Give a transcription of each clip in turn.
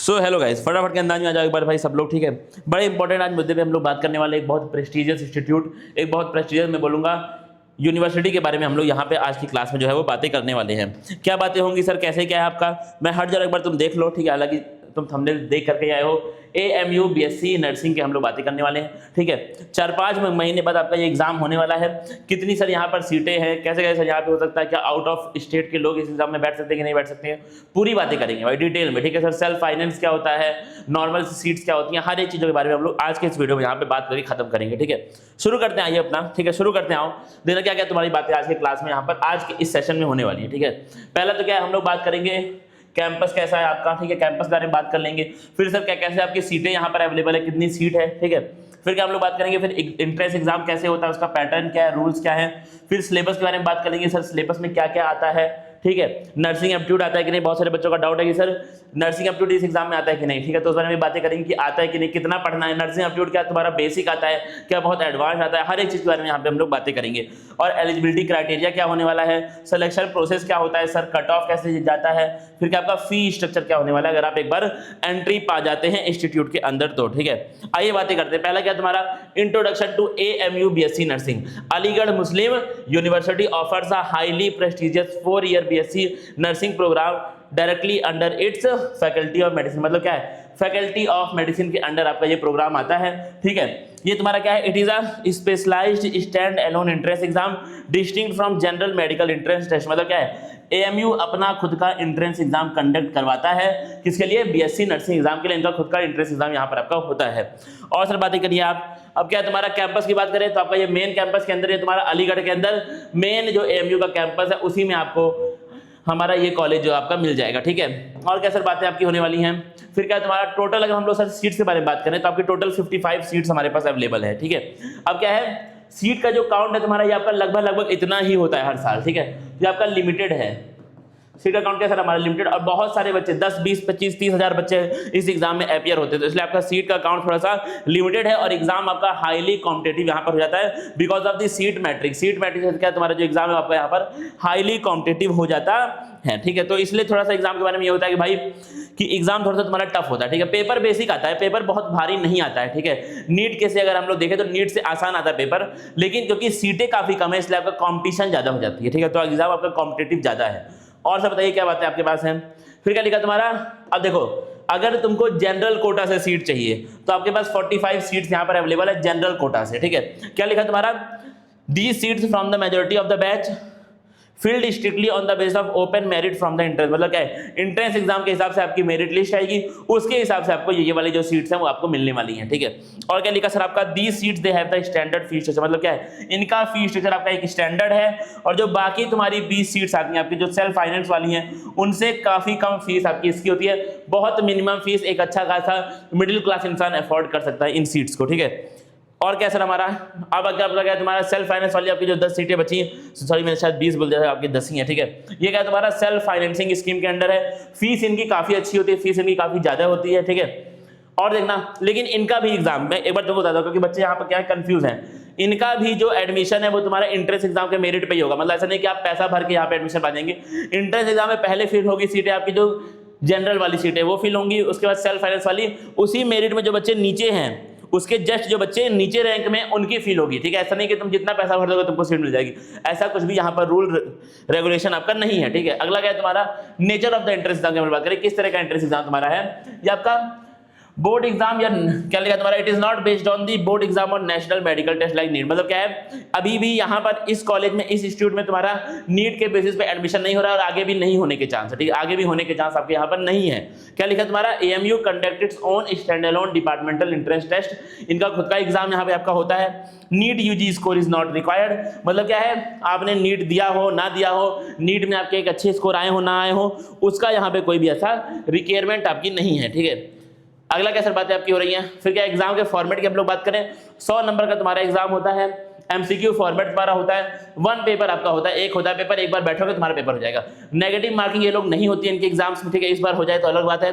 So hello guys, फटाफट के अंदाज में आ जाओ एक बार भाई सब लोग, ठीक है। बड़े इंपॉर्टेंट आज मुद्दे पे हम लोग बात करने वाले, एक बहुत प्रेस्टिजियस इंस्टीट्यूट, एक बहुत प्रेस्टिजियस मैं बोलूँगा यूनिवर्सिटी के बारे में हम लोग यहाँ पे आज की क्लास में जो है वो बातें करने वाले हैं। क्या बातें होंगी सर, कैसे क्या है आपका, मैं हट जाओ एक बार तुम देख लो, ठीक है। हालांकि तुम थंबनेल देख करके आए हो, AMU BSc नर्सिंग के हम लोग बातें करने वाले हैं, ठीक है। 4-5 महीने बाद आपका ये एग्जाम होने वाला है। कितनी सर यहाँ पर सीटें हैं, कैसे कैसे यहाँ पे हो सकता है, क्या आउट ऑफ स्टेट के लोग इस एग्जाम में बैठ सकते हैं कि नहीं बैठ सकते हैं, पूरी बातें करेंगे भाई डिटेल में, ठीक है सर। सेल्फ फाइनेंस क्या होता है, नॉर्मल सीट्स क्या होती हैं, हर एक चीज़ों के बारे में हम लोग आज के इस वीडियो में यहाँ पे बात करके खत्म करेंगे, ठीक है। शुरू करते हैं, आइए अपना, ठीक है, शुरू करते हैं। आओ देना क्या क्या तुम्हारी बातें आज के क्लास में यहाँ पर आज के इस सेशन में होने वाली है, ठीक है। पहला तो क्या है, हम लोग बात करेंगे कैंपस कैसा है आपका, ठीक है, कैंपस के बारे में बात कर लेंगे। फिर सर क्या कैसे आपकी सीटें यहाँ पर अवेलेबल है, कितनी सीट है, ठीक है। फिर क्या हम लोग बात करेंगे, फिर एंट्रेंस एग्जाम कैसे होता है, उसका पैटर्न क्या है, रूल्स क्या है। फिर सिलेबस के बारे में बात करेंगे, सर सिलेबस में क्या क्या आता है, ठीक है। नर्सिंग एप्टीट्यूड आता है कि नहीं, बहुत सारे बच्चों का डाउट है कि सर नर्सिंग एप्टीट्यूड इस एग्जाम में आता है कि नहीं, ठीक है। तो उस बारे में बातें करेंगे कि आता है कि नहीं, कितना पढ़ना है, नर्सिंग एप्टीट्यूड क्या तुम्हारा बेसिक आता है, क्या बहुत एडवांस आता है, हर एक चीज के बारे में यहाँ पे हम लोग बातें करेंगे। और एलिजिबिलिटी क्राइटेरिया क्या होने वाला है, सिलेक्शन प्रोसेस क्या होता है सर, कट ऑफ कैसे जाता है, फिर क्या आपका फी स्ट्रक्चर क्या होने वाला है अगर आप एक बार एंट्री पा जाते हैं इंस्टीट्यूट के अंदर तो, ठीक है। आइए बातें करते हैं। पहला क्या तुम्हारा introduction to AMU BSc nursing. Aligarh Muslim University offers a highly prestigious 4-year BSc nursing program directly under its faculty of medicine. मतलब क्या है, फैकल्टी ऑफ मेडिसिन के अंडर आपका ये प्रोग्राम आता है, ठीक है। ये तुम्हारा क्या है, it is a specialised stand alone entrance exam distinct from general medical entrance test. मतलब क्या है, AMU अपना खुद का एंट्रेंस एग्जाम कंडक्ट करवाता है, किसके लिए, BSc नर्सिंग एग्जाम के लिए इनका खुद का एंट्रेंस एग्जाम यहाँ पर आपका होता है। और सर बातें करिए आप, अब क्या तुम्हारा कैंपस की बात करें तो आपका ये मेन कैंपस के अंदर, ये तुम्हारा अलीगढ़ के अंदर मेन जो AMU का कैंपस है उसी में आपको हमारा ये कॉलेज जो आपका मिल जाएगा, ठीक है। और क्या सर बातें आपकी होने वाली हैं। फिर क्या तुम्हारा टोटल, अगर हम लोग सर सीट्स के बारे में बात करें तो आपकी टोटल 55 सीट्स हमारे पास अवेलेबल है, ठीक है। अब क्या है, सीट का जो काउंट है तुम्हारा ये आपका लगभग इतना ही होता है हर साल, ठीक है। ये आपका लिमिटेड है, सीट का काउंट क्या सर हमारा लिमिटेड, और बहुत सारे बच्चे 10, 20, 25, 30 हजार बच्चे इस एग्जाम में अपियर होते हैं, तो इसलिए आपका सीट का काउंट थोड़ा सा लिमिटेड है और एग्जाम आपका हाईली कॉम्पिटेटिव यहाँ पर हो जाता है because of the seat matrix. Seat matrix क्या तुम्हारा जो एग्जाम है आपका यहाँ पर हाईली कॉम्पिटेटिव हो जाता है, ठीक है। तो इसलिए थोड़ा सा एग्जाम के बारे में ये होता है कि भाई कि एग्जाम थोड़ा सा तुम्हारा टफ होता है, ठीक है। पेपर बेसिक आता है, पेपर बहुत भारी नहीं आता है, ठीक है। नीट के से अगर हम लोग देखें तो नीट से आसान आता है पेपर, लेकिन क्योंकि सीटें काफी कम है इसलिए आपका कॉम्पिटिशन ज्यादा हो जाती है, ठीक है। तो एग्जाम आपका कॉम्पिटेटिव ज्यादा है। और सब बताइए क्या बात है आपके पास है। फिर क्या लिखा तुम्हारा, अब देखो अगर तुमको जनरल कोटा से सीट चाहिए तो आपके पास 45 सीट्स यहाँ पर अवेलेबल है जनरल कोटा से, ठीक है। क्या लिखा तुम्हारा, the seats from the majority of the batch filled strictly on the base of open merit from the entrance. मतलब क्या है, एंट्रेंस एग्जाम के हिसाब से आपकी मेरिट लिस्ट आएगी, उसके हिसाब से आपको ये वाली जो सीट्स हैं वो आपको मिलने वाली हैं, ठीक है। और क्या लिखा सर आपका, the seats they have the standard fee structure. मतलब क्या है, इनका फी स्ट्रक्चर आपका एक स्टैंडर्ड है और जो बाकी तुम्हारी 20 सीट्स आती हैं आपकी जो सेल्फ फाइनेंस वाली हैं उनसे काफी कम फीस आपकी इसकी होती है। बहुत मिनिमम फीस एक अच्छा खासा मिडिल क्लास इंसान अफोर्ड कर सकता है इन सीट्स को, ठीक है। और क्या सर हमारा, अब अगर आप लगा तुम्हारा सेल्फ फाइनेंस वाली आपकी जो 10 सीटें बची, सॉरी मैंने शायद 20 बोल दिया था, आपकी 10 ही है, ठीक है। ये क्या तुम्हारा सेल्फ फाइनेंसिंग स्कीम के अंडर है, फीस इनकी काफी अच्छी होती है, फीस इनकी काफी ज्यादा होती है, ठीक है। और देखना, लेकिन इनका भी एग्जाम मैं एक बार तुमको बता दूं क्योंकि बच्चे यहाँ पर क्या कंफ्यूज हैं, इनका भी जो एडमिशन है वो तुम्हारा एंट्रेंस एग्जाम के मेरिट पे ही होगा। मतलब ऐसा नहीं कि आप पैसा भर के यहाँ पे एडमिशन पा जाएंगे, एंट्रेंस एग्जाम में पहले फिल होगी सीटें आपकी, जो जनरल वाली सीटें वो फिल होंगी, उसके बाद सेल्फ फाइनेंस वाली, उसी मेरिट में जो बच्चे नीचे हैं उसके जस्ट जो बच्चे नीचे रैंक में उनकी फील होगी, ठीक है। ऐसा नहीं कि तुम जितना पैसा भर दोगे तुमको सीट मिल जाएगी, ऐसा कुछ भी यहाँ पर रूल रेगुलेशन आपका नहीं है, ठीक है। अगला क्या है तुम्हारा, nature of the entrance exam की बात करें, किस तरह का एंट्रेंस एग्जाम तुम्हारा है। ये आपका बोर्ड एग्जाम या क्या लिखा तुम्हारा, it is not based on the board exam और national medical test like NEET. मतलब क्या है, अभी भी यहाँ पर इस कॉलेज में इस इंस्टीट्यूट में तुम्हारा नीट के बेसिस पे एडमिशन नहीं हो रहा है और आगे भी नहीं होने के चांस है, ठीक है। आगे भी होने के चांस आपके यहाँ पर नहीं है। क्या लिखा तुम्हारा, AMU conduct its own stand alone departmental entrance test. इनका खुद का एग्जाम यहाँ पे आपका होता है। NEET UG score is not required. मतलब क्या है, आपने नीट दिया हो ना दिया हो, नीट में आपके एक अच्छे स्कोर आए हो ना आए हो, उसका यहाँ पे कोई भी ऐसा रिक्वायरमेंट आपकी नहीं है, ठीक है। अगला क्या सर बातें आपकी हो रही हैं। फिर क्या एग्जाम के फॉर्मेट की हम लोग बात करें, 100 नंबर का तुम्हारा एग्जाम होता है, MCQ फॉर्मेट तुम्हारा होता है, 1 पेपर आपका होता है, एक होता है पेपर, एक बार बैठोगे तुम्हारा पेपर हो जाएगा। नेगेटिव मार्किंग ये लोग नहीं होती है इनके एग्जाम्स में, ठीक है। इस बार हो जाए तो अलग बात है,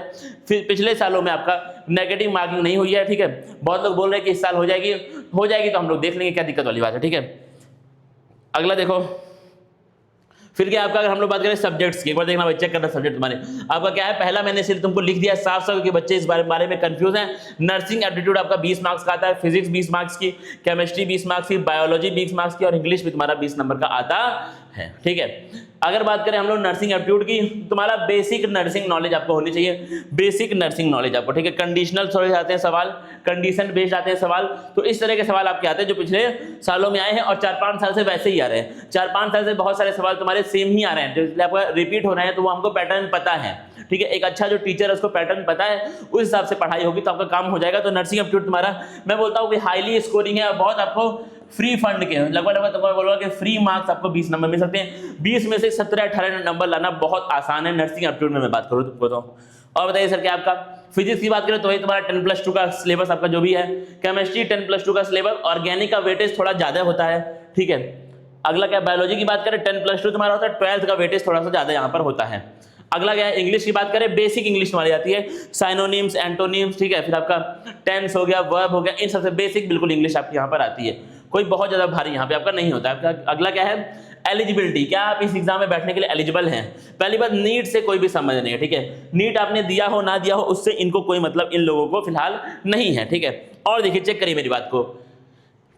फिर पिछले सालों में आपका नेगेटिव मार्किंग नहीं हुई है, ठीक है। बहुत लोग बोल रहे हैं कि इस साल हो जाएगी तो हम लोग देख लेंगे क्या दिक्कत वाली बात है, ठीक है। अगला देखो, फिर क्या आपका, अगर हम लोग बात करें सब्जेक्ट्स की, एक बार देखना भाई, चेक करना सब्जेक्ट तुम्हारे आपका क्या है। पहला मैंने सिर्फ तुमको लिख दिया साफ साफ कि बच्चे इस बारे में कंफ्यूज हैं। नर्सिंग एप्टीट्यूड आपका 20 मार्क्स का आता है, फिजिक्स 20 मार्क्स की, केमिस्ट्री 20 मार्क्स की, बायोलॉजी 20 मार्क्स की और इंग्लिश भी तुम्हारा 20 नंबर का आता है। ठीक है, अगर बात करें हम लोग नर्सिंग एप्टीट्यूड की, तुम्हारा बेसिक नर्सिंग नॉलेज आपको होनी चाहिए, बेसिक नर्सिंग नॉलेज आपको, ठीक है। कंडीशनल थोड़े आते हैं सवाल, कंडीशन बेस्ड आते हैं सवाल, तो इस तरह के सवाल आपके आते हैं जो पिछले सालों में आए हैं और 4-5 साल से वैसे ही आ रहे हैं। 4-5 साल से बहुत सारे सवाल तुम्हारे सेम ही आ रहे हैं, जो आपका रिपीट हो रहे हैं, तो वो हमको पैटर्न पता है, ठीक है। एक अच्छा जो टीचर है उसको पैटर्न पता है, उस हिसाब से पढ़ाई होगी तो आपका काम हो जाएगा। तो नर्सिंग एप्टीट्यूड तुम्हारा मैं बोलता हूँ कि हाईली स्कोरिंग है और बहुत आपको फ्री फंड के लगभग तुमको बोलूंगा कि फ्री मार्क्स आपको 20 नंबर मिल सकते हैं। 20 में से 17-18 नंबर लाना बहुत आसान है नर्सिंग एप्टीट्यूड में मैं बात करूँ तुमको तो। और बताइए सर क्या आपका फिजिक्स की बात करें तो वही तुम्हारा 10+2 का सिलेबस आपका जो भी है, केमिस्ट्री 10+2 का सिलेबस, ऑर्गेनिक का वेटेज थोड़ा ज्यादा होता है, ठीक है। अगला क्या, बायोलॉजी की बात करें 10+2 तुम्हारा होता है, 12th का वेटेज थोड़ा सा ज्यादा यहाँ पर होता है। अगला क्या है, इंग्लिश की बात करें, बेसिक इंग्लिश तुम्हारी आती है, साइनोनिम्स, एंटोनिम्स, ठीक है। फिर आपका टेंस हो गया, वर्ब हो गया, इन सबसे बेसिक बिल्कुल इंग्लिश आपकी यहाँ पर आती है, कोई बहुत ज्यादा भारी यहाँ पे आपका नहीं होता है। अगला क्या है, एलिजिबिलिटी, क्या आप इस एग्जाम में बैठने के लिए एलिजिबल हैं। पहली बात, नीट से कोई भी संबंध नहीं है, ठीक है। नीट आपने दिया हो ना दिया हो उससे इनको कोई मतलब इन लोगों को फिलहाल नहीं है, ठीक है। और देखिए चेक करिए मेरी बात को,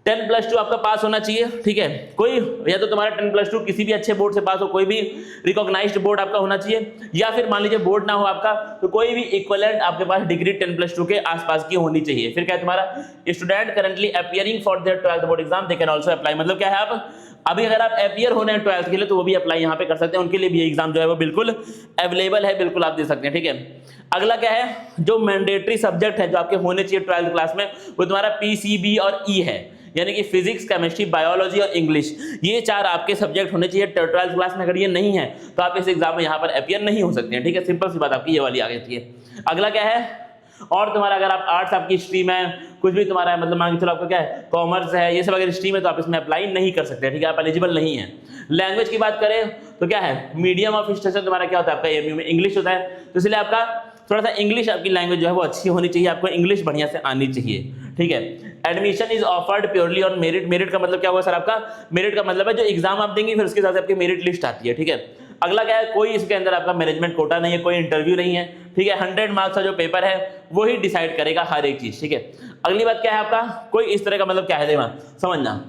10+2 आपका पास होना चाहिए, ठीक है। कोई या तो तुम्हारा 10+2 किसी भी अच्छे बोर्ड से पास हो, कोई भी रिकॉग्नाइज्ड बोर्ड आपका होना चाहिए, या फिर मान लीजिए बोर्ड ना हो आपका तो कोई भी इक्विवेलेंट आपके पास डिग्री 10+2 के आसपास की होनी चाहिए। फिर क्या है तुम्हारा, student currently appearing for their 12th board exam they can also apply, मतलब क्या है, आप अभी अगर आप अपीयर होने हैं 12th के लिए तो वो भी अप्लाई यहाँ पे कर सकते हैं, उनके लिए भी एग्जाम जो है वो बिल्कुल अवेलेबल है, बिल्कुल आप दे सकते हैं, ठीक है। अगला क्या है, जो मैंडेटरी सब्जेक्ट है जो आपके होने चाहिए 12th क्लास में, वो तुम्हारा पीसीबी और ई है, यानी कि फिजिक्स, केमिस्ट्री, बायोलॉजी और इंग्लिश, ये 4 आपके सब्जेक्ट होने चाहिए 12th क्लास में। अगर ये नहीं है तो आप इस एग्जाम में यहाँ पर अपीयर नहीं हो सकते हैं, ठीक है। सिंपल सी बात आपकी ये वाली आ जाती है। अगला क्या है, और तुम्हारा अगर आप आर्ट्स आपकी स्ट्रीम है, कुछ भी तुम्हारा है, मतलब मान के चलो आपका क्या है, कॉमर्स है, ये सब अगर स्ट्रीम है तो आप इसमें अप्लाई नहीं कर सकते, ठीक है, आप एलिजिबल नहीं है। लैंग्वेज की बात करें तो क्या है, मीडियम ऑफ इंस्ट्रक्शन तुम्हारा क्या होता है, आपका एमयू में इंग्लिश होता है, तो इसलिए आपका थोड़ा सा इंग्लिश आपकी लैंग्वेज जो है वो अच्छी होनी चाहिए, आपको इंग्लिश बढ़िया से आनी चाहिए, ठीक है। Admission is offered purely on merit, merit का मतलब क्या हुआ सर आपका, मेरिट का मतलब है जो एग्जाम आप देंगे फिर उसके साथ आपकी मेरिट लिस्ट आती है, ठीक है। अगला क्या है, कोई इसके अंदर आपका मैनेजमेंट कोटा नहीं है, कोई इंटरव्यू नहीं है, ठीक है। 100 मार्क्स का जो पेपर है वही डिसाइड करेगा हर एक चीज, ठीक है। अगली बात क्या है आपका, कोई इस तरह का मतलब क्या है, देखना समझना,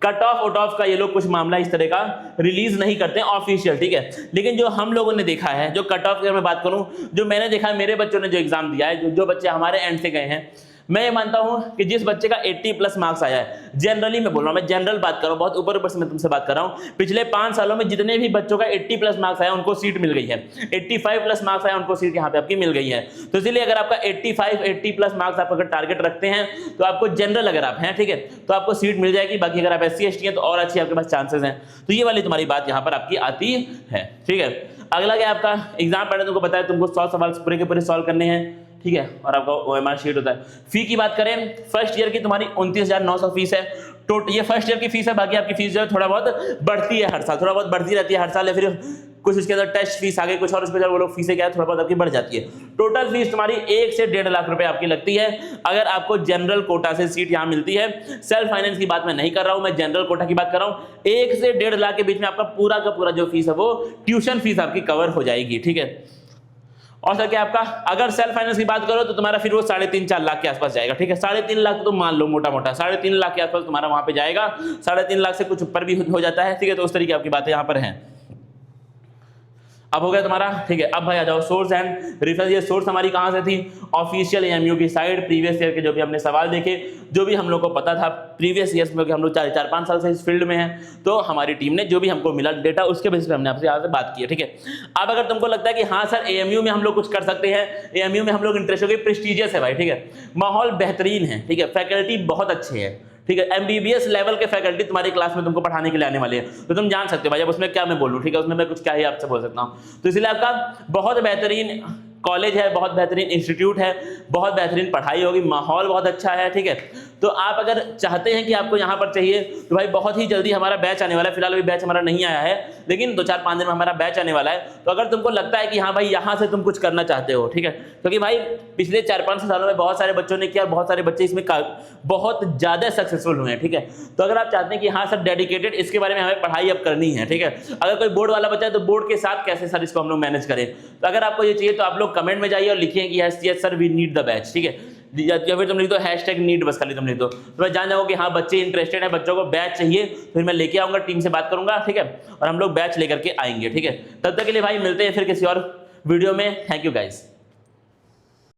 कट ऑफ आउट ऑफ का ये लोग कुछ मामला इस तरह का रिलीज नहीं करते हैं ऑफिशियल, ठीक है। लेकिन जो हम लोगों ने देखा है, जो कट ऑफ की मैं बात करूं, जो मैंने देखा है, मेरे बच्चों ने जो एग्जाम दिया है, जो बच्चे हमारे एंड से गए हैं, मैं ये मानता हूं कि जिस बच्चे का 80+ मार्क्स आया है, जनरली मैं बोल रहा हूं, मैं जनरल बात कर रहा हूं, बहुत ऊपर ऊपर से मैं तुमसे बात कर रहा हूं, पिछले 5 सालों में जितने भी बच्चों का 80+ मार्क्स आया उनको सीट मिल गई है, 85+ मार्क्स आया उनको सीट यहाँ पे आपकी मिल गई है। तो इसलिए अगर आपका 80+ मार्क्स आप अगर टारगेट रखते हैं तो आपको जनरल अगर आप हैं, ठीक है, तो आपको सीट मिल जाएगी। बाकी अगर आप SC ST हैं तो और अच्छी आपके पास चांसेस हैं। तो ये वाली तुम्हारी बात यहाँ पर आपकी आती है, ठीक है। अगला क्या आपका एग्जाम पढ़ने तुमको पता है, तुमको 100 सवाल पूरे के पूरे सॉल्व करने हैं, ठीक है, और आपका OMR शीट होता है। फी की बात करें, फर्स्ट ईयर की तुम्हारी 29,900 फीस है, ये फर्स्ट ईयर की फीस है। बाकी आपकी फीस जो है थोड़ा बहुत बढ़ती है हर साल, थोड़ा बहुत बढ़ती रहती है हर साल, या फिर कुछ उसके अंदर टेस्ट फीस आ गई, कुछ और उस पर वो लोग फीसें क्या है थोड़ा बहुत आपकी बढ़ जाती है। टोटल फीस तुम्हारी 1 से 1.5 लाख रुपए आपकी लगती है अगर आपको जनरल कोटा से सीट यहाँ मिलती है। सेल्फ फाइनेंस की बात मैं नहीं कर रहा हूँ, मैं जनरल कोटा की बात कर रहा हूँ। 1 से 1.5 लाख के बीच में आपका पूरा का पूरा जो फीस है वो ट्यूशन फीस आपकी कवर हो जाएगी, ठीक है। और सर क्या आपका अगर सेल्फ फाइनेंस की बात करो तो तुम्हारा फिर वो 3.5-4 लाख के आसपास जाएगा, ठीक है। 3.5 लाख तो मान लो मोटा मोटा 3.5 लाख के आसपास तुम्हारा वहां पे जाएगा, 3.5 लाख से कुछ ऊपर भी हो जाता है, ठीक है। तो उस तरीके आपकी बातें यहाँ पर हैं। अब हो गया तुम्हारा, ठीक है। अब भाई आ जाओ सोर्स एंड रेफरेंस। ये सोर्स हमारी कहां से थी, ऑफिशियल AMU की साइड, प्रीवियस ईयर के जो भी हमने सवाल देखे, जो भी हम लोग को पता था प्रीवियस ईयर्स में, कि हम लोग 4-5 साल से इस फील्ड में हैं, तो हमारी टीम ने जो भी हमको मिला डेटा उसके बेसिस पे हमने आपसे यहाँ से बात की है, ठीक है। अब अगर तुमको लगता है कि हाँ सर AMU में हम लोग कुछ कर सकते हैं, AMU में हम लोग इंटरेस्ट हो गए, प्रेस्टीजियस है भाई, ठीक है, माहौल बेहतरीन है, ठीक है, फैकल्टी बहुत अच्छे है, ठीक है, MBBS लेवल के फैकल्टी तुम्हारी क्लास में तुमको पढ़ाने के लिए आने वाले हैं, तो तुम जान सकते हो भाई अब उसमें क्या मैं बोलूं, ठीक है, उसमें मैं कुछ क्या ही आपसे बोल सकता हूं। तो इसलिए आपका बहुत बेहतरीन कॉलेज है, बहुत बेहतरीन इंस्टीट्यूट है, बहुत बेहतरीन पढ़ाई होगी, माहौल बहुत अच्छा है, ठीक है। तो आप अगर चाहते हैं कि आपको यहाँ पर चाहिए तो भाई बहुत ही जल्दी हमारा बैच आने वाला है। फिलहाल अभी बैच हमारा नहीं आया है, लेकिन 2-4-5 दिन में हमारा बैच आने वाला है। तो अगर तुमको लगता है कि हाँ भाई यहाँ से तुम कुछ करना चाहते हो, ठीक है, क्योंकि भाई पिछले 4-5 सालों में बहुत सारे बच्चों ने किया, बहुत सारे बच्चे इसमें बहुत ज़्यादा सक्सेसफुल हुए हैं, ठीक है। तो अगर आप चाहते हैं कि हाँ सर डेडिकेटेड इसके बारे में हमें पढ़ाई अब करनी है, ठीक है, अगर कोई बोर्ड वाला बच्चा है तो बोर्ड के साथ कैसे सर इसको हम लोग मैनेज करें, तो अगर आपको ये चाहिए तो आप लोग कमेंट में जाइए और लिखिए कि yes sir we need the batch, ठीक है, या फिर तुम लिख दो #नीड, बस खाली तुम लिख दो, तो मैं जान जाऊंगा कि हाँ बच्चे इंटरेस्टेड है, बच्चों को बैच चाहिए, फिर मैं लेके आऊंगा, टीम से बात करूंगा, ठीक है, और हम लोग बैच लेकर के आएंगे, ठीक है। तब तक के लिए भाई मिलते हैं फिर किसी और वीडियो में। Thank you guys.